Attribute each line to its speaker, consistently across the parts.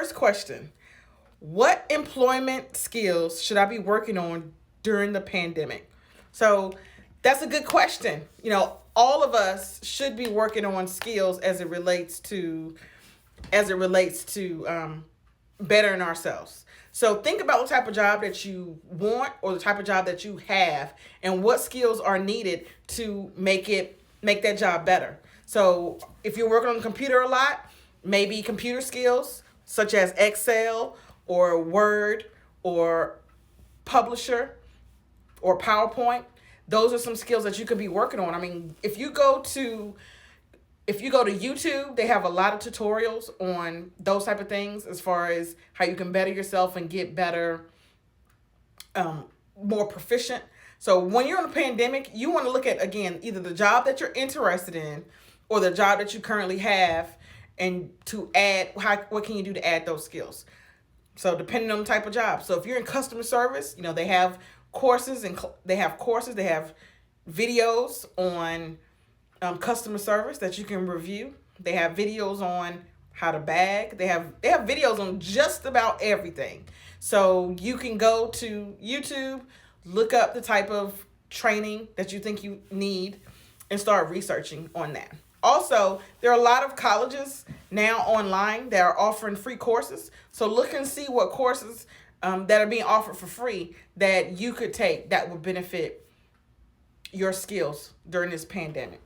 Speaker 1: first question: what employment skills should I be working on during the pandemic? So that's a good question. All of us should be working on skills as it relates to bettering ourselves. So think about what type of job that you want or the type of job that you have and what skills are needed to make that job better. So if you're working on the computer a lot, maybe computer skills such as Excel or Word or Publisher or PowerPoint. Those are some skills that you could be working on. I mean, if you go to YouTube, they have a lot of tutorials on those type of things as far as how you can better yourself and get better, more proficient. So when you're in a pandemic, you want to look at, again, either the job that you're interested in or the job that you currently have, and to add, what can you do to add those skills? So depending on the type of job. So if you're in customer service, they have courses and they have videos on customer service that you can review. They have videos on how to bag. They have videos on just about everything. So you can go to YouTube, look up the type of training that you think you need, and start researching on that. Also, there are a lot of colleges now online that are offering free courses. So look and see what courses that are being offered for free that you could take that would benefit your skills during this pandemic.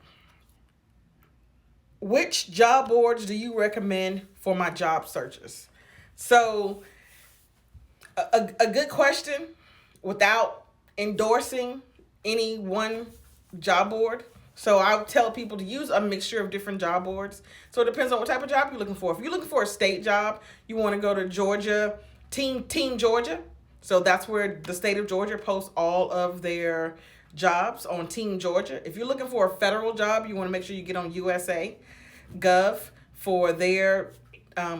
Speaker 1: Which job boards do you recommend for my job searches? So, a good question without endorsing any one job board. So I would tell people to use a mixture of different job boards. So it depends on what type of job you're looking for. If you're looking for a state job, you want to go to Georgia, Team Georgia. So that's where the state of Georgia posts all of their jobs on Team Georgia. If you're looking for a federal job, you want to make sure you get on USA Gov for their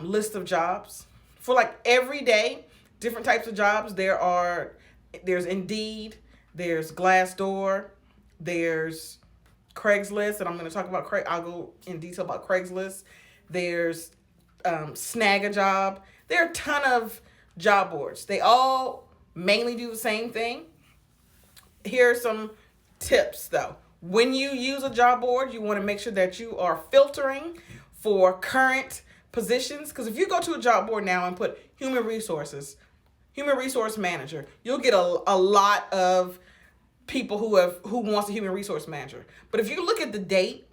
Speaker 1: list of jobs. For like every day, different types of jobs, there's Indeed, there's Glassdoor, there's Craigslist, and I'm going to talk about I'll go in detail about Craigslist. There's Snag a Job. There are a ton of job boards. They all mainly do the same thing. Here are some tips though. When you use a job board, you want to make sure that you are filtering for current positions. Because if you go to a job board now and put human resource manager, you'll get a lot of people who wants a human resource manager. But if you look at the date,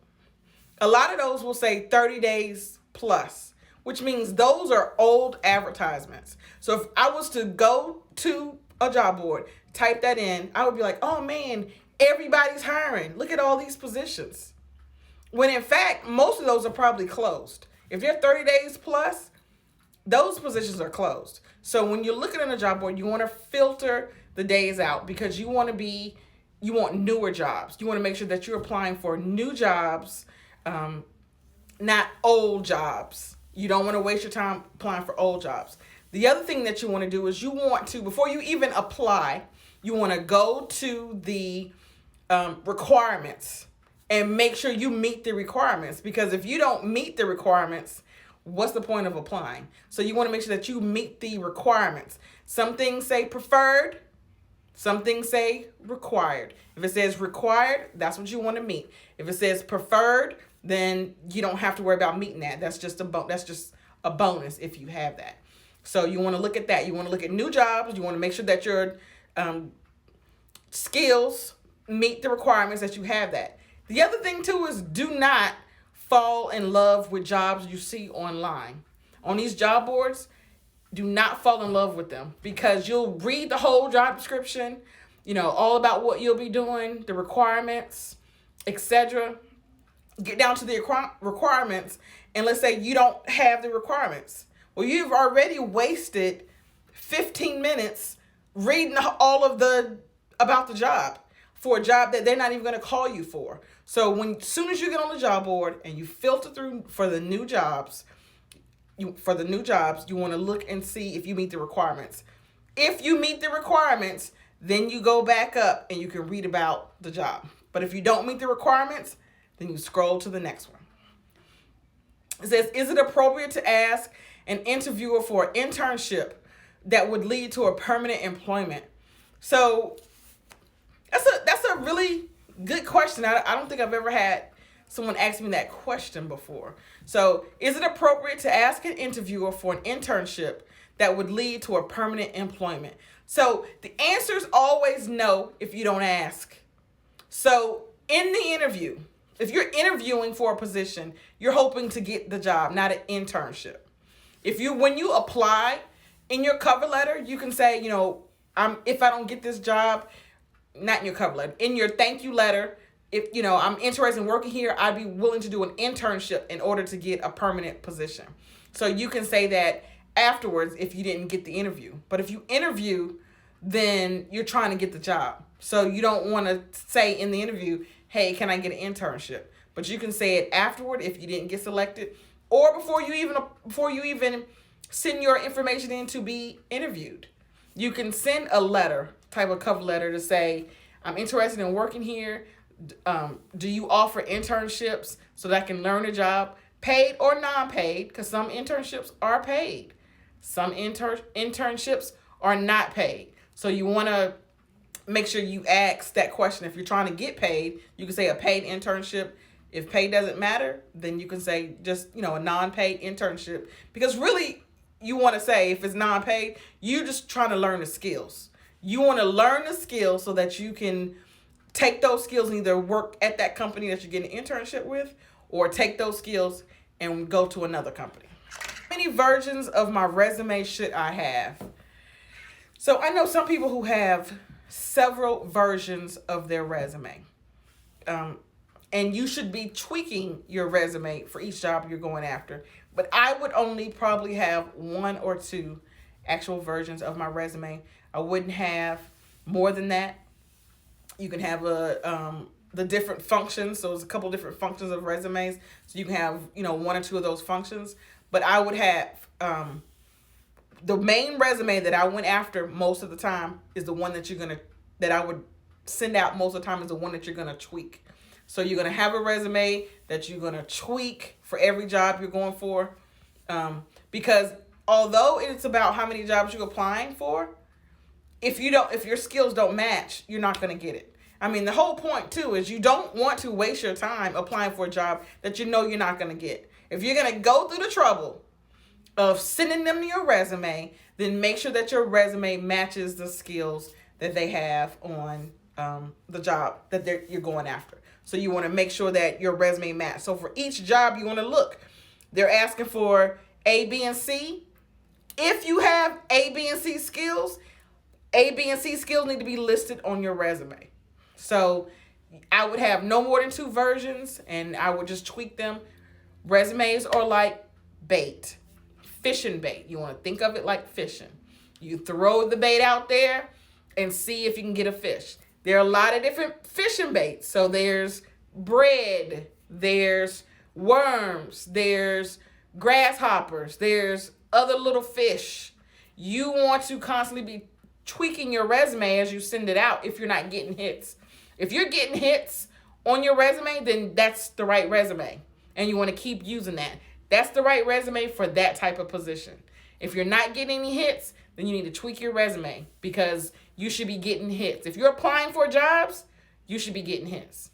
Speaker 1: a lot of those will say 30 days plus, which means those are old advertisements. So if I was to go to a job board, type that in, I would be like, oh man, everybody's hiring. Look at all these positions. When in fact, most of those are probably closed. If they're 30 days plus, those positions are closed. So when you're looking at a job board, you want to filter the days out because you want newer jobs. You want to make sure that you're applying for new jobs, not old jobs. You don't want to waste your time applying for old jobs. The other thing that you want to do is before you even apply, you want to go to the requirements and make sure you meet the requirements. Because if you don't meet the requirements, what's the point of applying? So you want to make sure that you meet the requirements. Some things say preferred, some things say required. If it says required, that's what you want to meet. If it says preferred, then you don't have to worry about meeting that. That's just a bonus if you have that. So you want to look at that. You want to look at new jobs. You want to make sure that your skills meet the requirements, that you have that. The other thing too is do not fall in love with jobs you see online. On these job boards, do not fall in love with them because you'll read the whole job description, all about what you'll be doing, the requirements, etc. Get down to the requirements, and let's say you don't have the requirements. Well, you've already wasted 15 minutes reading all of about the job for a job that they're not even going to call you for. So soon as you get on the job board and you filter through for the new jobs, you want to look and see if you meet the requirements. If you meet the requirements, then you go back up and you can read about the job. But if you don't meet the requirements, then you scroll to the next one. It says, is it appropriate to ask an interviewer for an internship that would lead to a permanent employment? So that's a really good question. I don't think I've ever had someone ask me that question before. So, is it appropriate to ask an interviewer for an internship that would lead to a permanent employment? So, the answer is always no if you don't ask. So, in the interview, if you're interviewing for a position, you're hoping to get the job, not an internship. When you apply in your cover letter, you can say, if I don't get this job, not in your cover letter, in your thank you letter, if I'm interested in working here, I'd be willing to do an internship in order to get a permanent position. So you can say that afterwards if you didn't get the interview. But if you interview, then you're trying to get the job. So you don't want to say in the interview, hey, can I get an internship? But you can say it afterward if you didn't get selected, or before you even send your information in to be interviewed. You can send a letter, type of cover letter, to say, I'm interested in working here. Do you offer internships so that I can learn a job, paid or non-paid? Because some internships are paid. Some internships are not paid. So you want to make sure you ask that question. If you're trying to get paid, you can say a paid internship. If pay doesn't matter, then you can say just, a non-paid internship. Because really, you want to say, if it's non-paid, you're just trying to learn the skills. You want to learn the skills so that you can take those skills and either work at that company that you're getting an internship with, or take those skills and go to another company. How many versions of my resume should I have? So I know some people who have several versions of their resume. And you should be tweaking your resume for each job you're going after. But I would only probably have 1 or 2 actual versions of my resume. I wouldn't have more than that. You can have the different functions. So there's a couple different functions of resumes. So you can have, 1 or 2 of those functions. But I would have the main resume that I went after most of the time is the one that I would send out most of the time is the one that you're going to tweak. So you're going to have a resume that you're going to tweak for every job you're going for. Because although it's about how many jobs you're applying for, if your skills don't match, you're not going to get it. I mean, the whole point too is you don't want to waste your time applying for a job that you're not going to get. If you're going to go through the trouble of sending them your resume, then make sure that your resume matches the skills that they have on the job that you're going after. So you want to make sure that your resume matches. So for each job, you want to look. They're asking for A, B, and C. If you have A, B, and C skills, A, B, and C skills need to be listed on your resume. So I would have no more than 2 versions, and I would just tweak them. Resumes are like bait, fishing bait. You want to think of it like fishing. You throw the bait out there and see if you can get a fish. There are a lot of different fishing baits. So there's bread, there's worms, there's grasshoppers, there's other little fish. You want to constantly be tweaking your resume as you send it out if you're not getting hits. If you're getting hits on your resume, then that's the right resume. And you want to keep using that. That's the right resume for that type of position. If you're not getting any hits, then you need to tweak your resume because you should be getting hits. If you're applying for jobs, you should be getting hits.